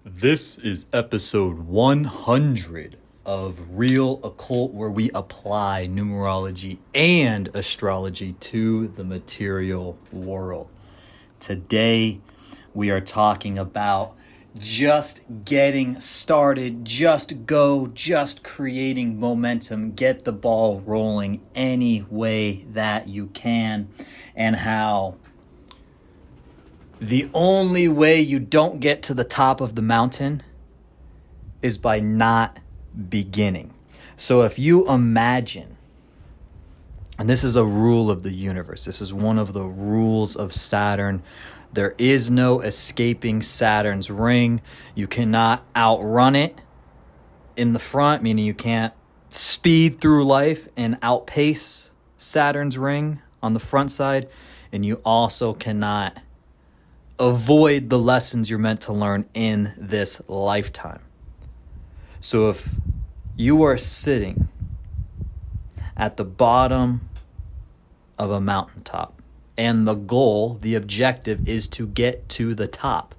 This is episode 100 of Real Occult, where we apply numerology and astrology to the material world. Today, we are talking about just getting started, just creating momentum, get the ball rolling any way that you can, and how the only way you don't get to the top of the mountain is by not beginning. So if you imagine, and this is a rule of the universe, this is one of the rules of Saturn, there is no escaping Saturn's ring. You cannot outrun it in the front, meaning you can't speed through life and outpace Saturn's ring on the front side, and you also cannot avoid the lessons you're meant to learn in this lifetime. So if you are sitting at the bottom of a mountaintop and the goal, the objective is to get to the top,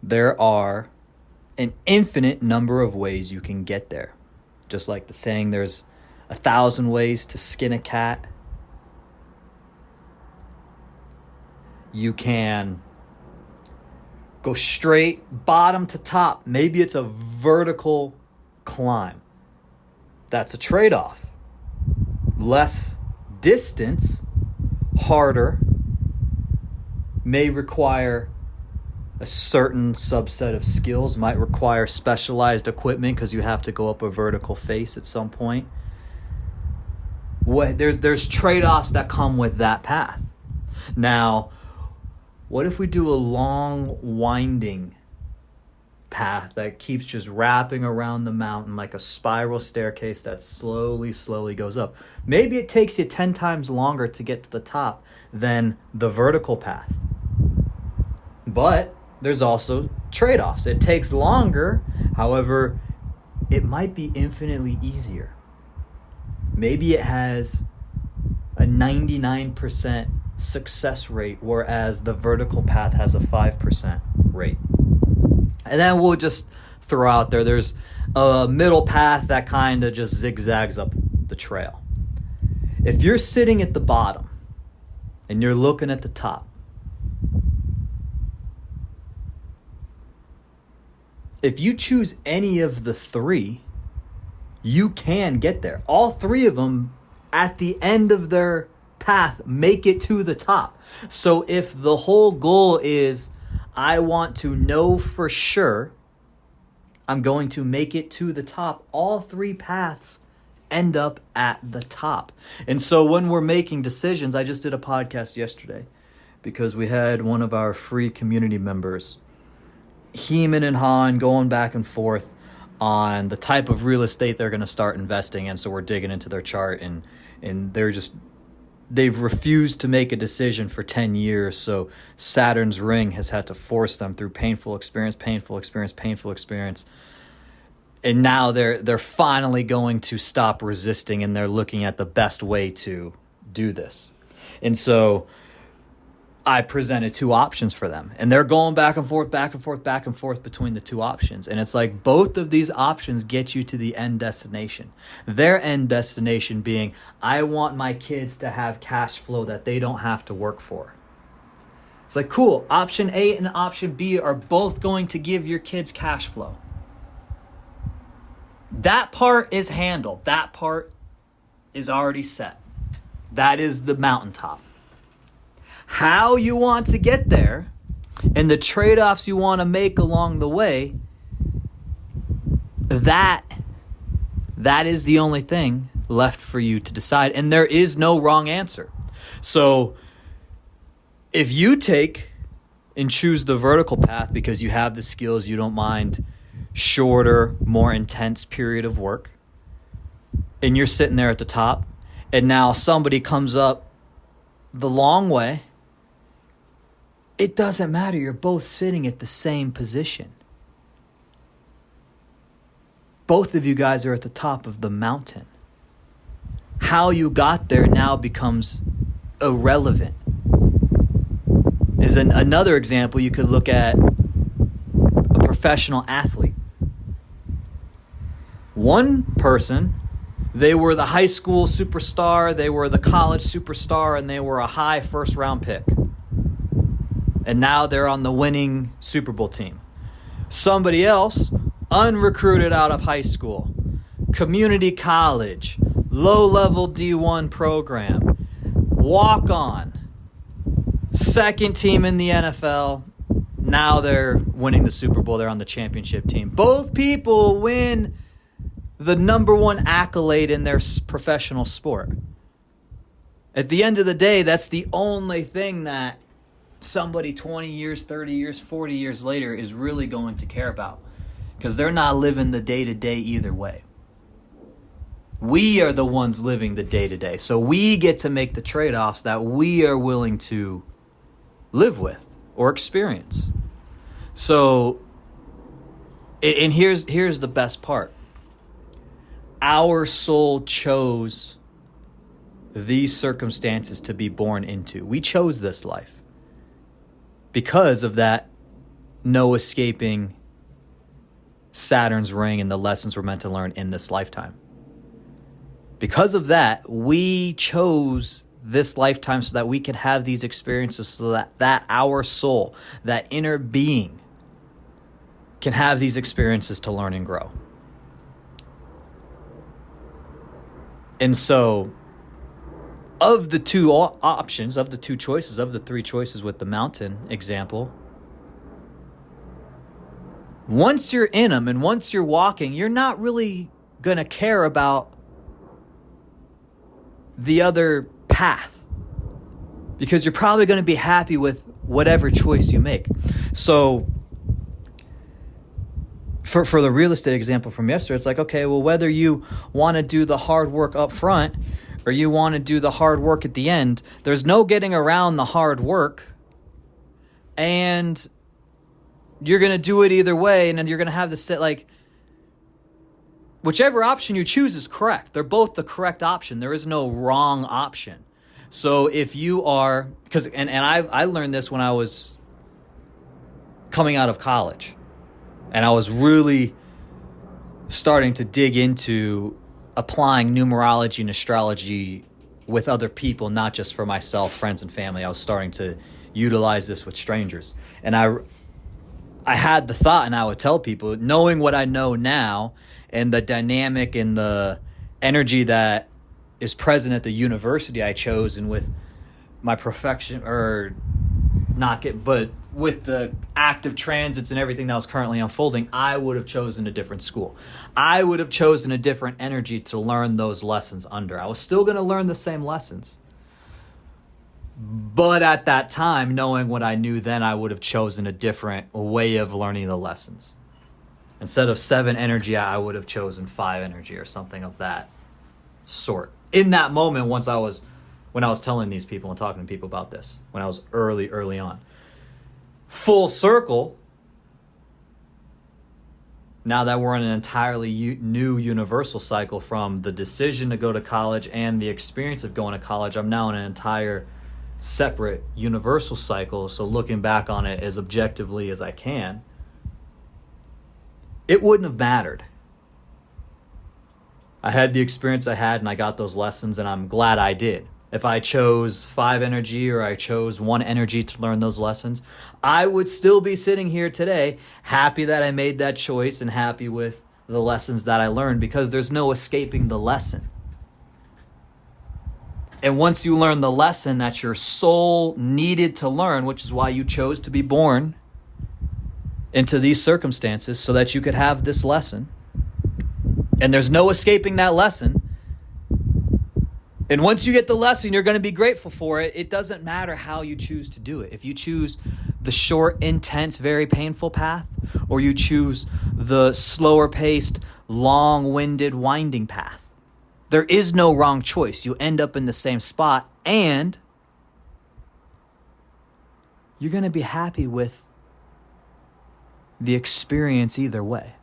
there are an infinite number of ways you can get there. Just like the saying, there's 1,000 ways to skin a cat. You can go straight bottom to top. Maybe it's a vertical climb. That's a trade-off. Less distance, harder, may require a certain subset of skills, might require specialized equipment because you have to go up a vertical face at some point. There's trade-offs that come with that path. Now, what if we do a long, winding path that keeps just wrapping around the mountain like a spiral staircase that slowly goes up? Maybe it takes you 10 times longer to get to the top than the vertical path. But there's also trade-offs. It takes longer, however, it might be infinitely easier. Maybe it has a 99% success rate, whereas the vertical path has a 5% rate. And then we'll just throw out there's a middle path that kind of just zigzags up the trail. If you're sitting at the bottom and you're looking at the top, if you choose any of the three, you can get there. All three of them at the end of their path make it to the top. So if the whole goal is, I want to know for sure I'm going to make it to the top, all three paths end up at the top. And so when we're making decisions, I just did a podcast yesterday because we had one of our free community members, hemming and hawing, going back and forth on the type of real estate they're going to start investing in. So we're digging into their chart, and they've refused to make a decision for 10 years. So Saturn's ring has had to force them through painful experience. And now they're finally going to stop resisting, and they're looking at the best way to do this. And so I presented two options for them, and they're going back and forth between the two options. And it's like both of these options get you to the end destination. Their end destination being, I want my kids to have cash flow that they don't have to work for. It's like, cool. Option A and option B are both going to give your kids cash flow. That part is handled. That part is already set. That is the mountaintop. How you want to get there and the trade-offs you want to make along the way, that is the only thing left for you to decide. And there is no wrong answer. So if you take and choose the vertical path because you have the skills, you don't mind shorter, more intense period of work, and you're sitting there at the top, and now somebody comes up the long way, it doesn't matter. You're both sitting at the same position. Both of you guys are at the top of the mountain. How you got there now becomes irrelevant. Is another example. You could look at professional athlete. One person, they were the high school superstar, they were the college superstar, and they were a high first-round pick. And now they're on the winning Super Bowl team. Somebody else, unrecruited out of high school, community college, low-level D1 program, walk-on, second team in the NFL. Now they're winning the Super Bowl. They're on the championship team. Both people win the number one accolade in their professional sport. At the end of the day, that's the only thing that somebody 20 years, 30 years, 40 years later is really going to care about, because they're not living the day-to-day either way. We are the ones living the day-to-day, so we get to make the trade-offs that we are willing to live with or experience. So, and here's the best part. Our soul chose these circumstances to be born into. We chose this life because of that no escaping Saturn's ring and the lessons we're meant to learn in this lifetime. Because of that, we chose this lifetime so that we can have these experiences, so that our soul, that inner being, can have these experiences to learn and grow. And so, of the two options, of the two choices, of the three choices with the mountain example, once you're in them and once you're walking, you're not really going to care about the other path, because you're probably going to be happy with whatever choice you make. So for the real estate example from yesterday, it's like, okay, well, whether you want to do the hard work up front or you want to do the hard work at the end, there's no getting around the hard work, and you're going to do it either way, and then you're going to have to sit like, whichever option you choose is correct. They're both the correct option. There is no wrong option. So if you are, because and I learned this when I was coming out of college, and I was really starting to dig into applying numerology and astrology with other people, not just for myself, friends, and family. I was starting to utilize this with strangers. And I had the thought, and I would tell people, knowing what I know now and the dynamic and the energy that is present at the university I chose, and with my perfection, or not get, but with the active transits and everything that was currently unfolding, I would have chosen a different school. I would have chosen a different energy to learn those lessons under. I was still going to learn the same lessons. But at that time, knowing what I knew then, I would have chosen a different way of learning the lessons. Instead of 7 energy, I would have chosen 5 energy or something of that sort. In that moment, when I was telling these people and talking to people about this, when I was early on. Full circle, now that we're in an entirely new universal cycle, from the decision to go to college and the experience of going to college, I'm now in an entire separate universal cycle. So looking back on it as objectively as I can, it wouldn't have mattered. I had the experience I had, and I got those lessons, and I'm glad I did. If I chose 5 energy or I chose 1 energy to learn those lessons, I would still be sitting here today happy that I made that choice and happy with the lessons that I learned, because there's no escaping the lesson. And once you learn the lesson that your soul needed to learn, which is why you chose to be born into these circumstances, so that you could have this lesson, and there's no escaping that lesson. And once you get the lesson, you're going to be grateful for it. It doesn't matter how you choose to do it. If you choose the short, intense, very painful path, or you choose the slower paced, long-winded, winding path, there is no wrong choice. You end up in the same spot, and you're going to be happy with the experience either way.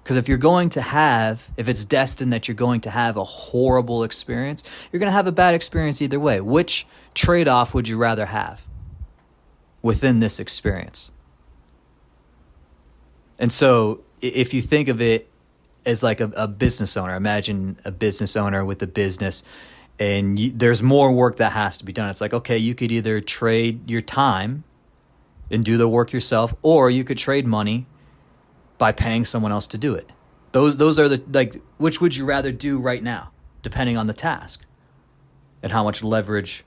Because if it's destined that you're going to have a horrible experience, you're going to have a bad experience either way. Which trade-off would you rather have within this experience? And so if you think of it as like a business owner, imagine a business owner with a business, and there's more work that has to be done. It's like, okay, you could either trade your time and do the work yourself, or you could trade money by paying someone else to do it. Those are the, like, which would you rather do right now, depending on the task and how much leverage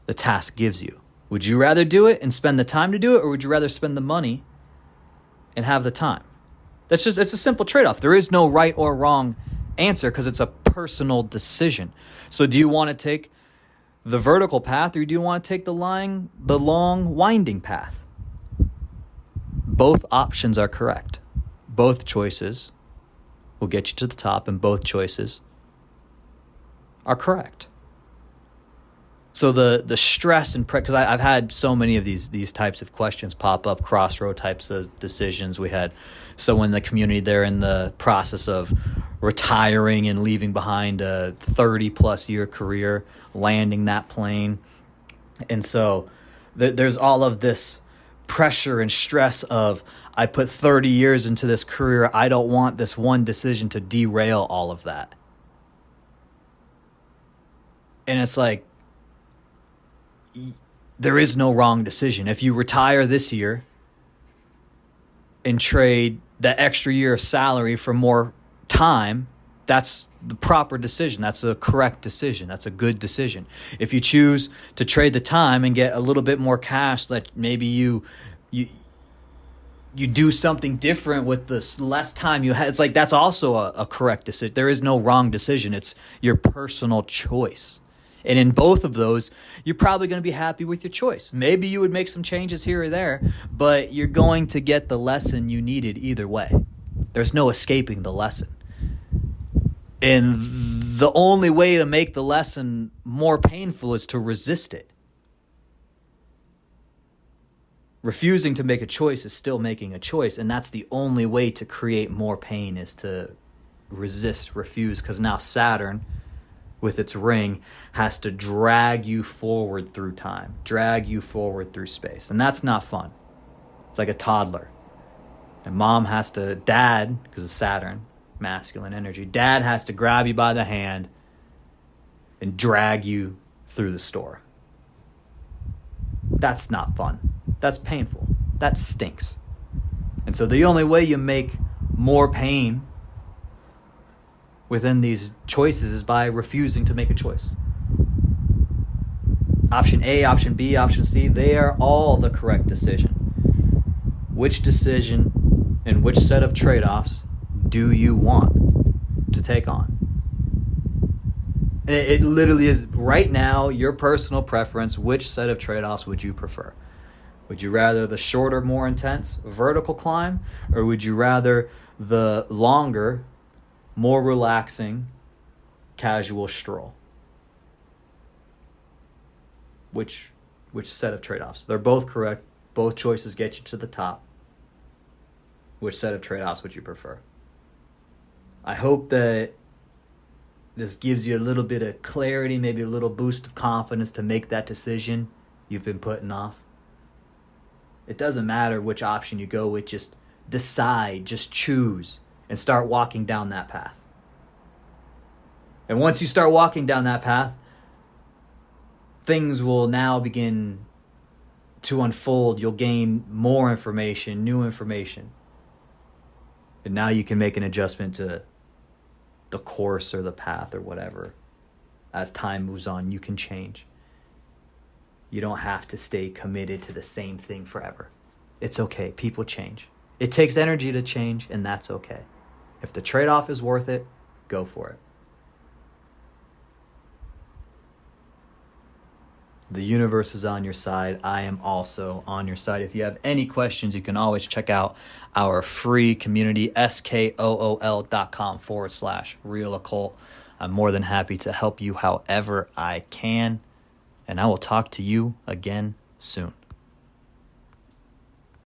the task gives you. Would you rather do it and spend the time to do it, or would you rather spend the money and have the time? It's a simple trade-off. There is no right or wrong answer because it's a personal decision. So do you want to take the vertical path, or do you want to take the long winding path? Both options are correct. Both choices will get you to the top, and both choices are correct. So the stress and because I've had so many of these types of questions pop up, crossroad types of decisions. We had someone in the community, they're in the process of retiring and leaving behind a 30-plus year career, landing that plane. And so there's all of this pressure and stress of, I put 30 years into this career. I don't want this one decision to derail all of that. And it's like, there is no wrong decision. If you retire this year and trade that extra year of salary for more time, that's the proper decision. That's a correct decision. That's a good decision. If you choose to trade the time and get a little bit more cash, that maybe you do something different with the less time you had, it's like that's also a correct decision. There is no wrong decision. It's your personal choice. And in both of those, you're probably going to be happy with your choice. Maybe you would make some changes here or there, but you're going to get the lesson you needed either way. There's no escaping the lesson. And the only way to make the lesson more painful is to resist it. Refusing to make a choice is still making a choice, and that's the only way to create more pain, is to resist, refuse, because now Saturn, with its ring, has to drag you forward through time, drag you forward through space. And that's not fun. It's like a toddler. And dad, because of Saturn, masculine energy, dad has to grab you by the hand and drag you through the store. That's not fun. That's painful. That stinks. And so the only way you make more pain within these choices is by refusing to make a choice. Option A, option B, option C, they are all the correct decision. Which decision and which set of trade-offs do you want to take on? And it literally is right now your personal preference. Which set of trade-offs would you prefer? Would you rather the shorter, more intense vertical climb, or would you rather the longer, more relaxing, casual stroll? Which set of trade-offs? They're both correct. Both choices get you to the top. Which set of trade-offs would you prefer? I hope that this gives you a little bit of clarity, maybe a little boost of confidence to make that decision you've been putting off. It doesn't matter which option you go with, just decide, just choose, and start walking down that path. And once you start walking down that path, things will now begin to unfold. You'll gain more information, new information. And now you can make an adjustment to the course or the path or whatever. As time moves on, you can change. You don't have to stay committed to the same thing forever. It's okay. People change. It takes energy to change, and that's okay. If the trade-off is worth it, go for it. The universe is on your side. I am also on your side. If you have any questions, you can always check out our free community, skool.com/real occult. I'm more than happy to help you however I can, and I will talk to you again soon.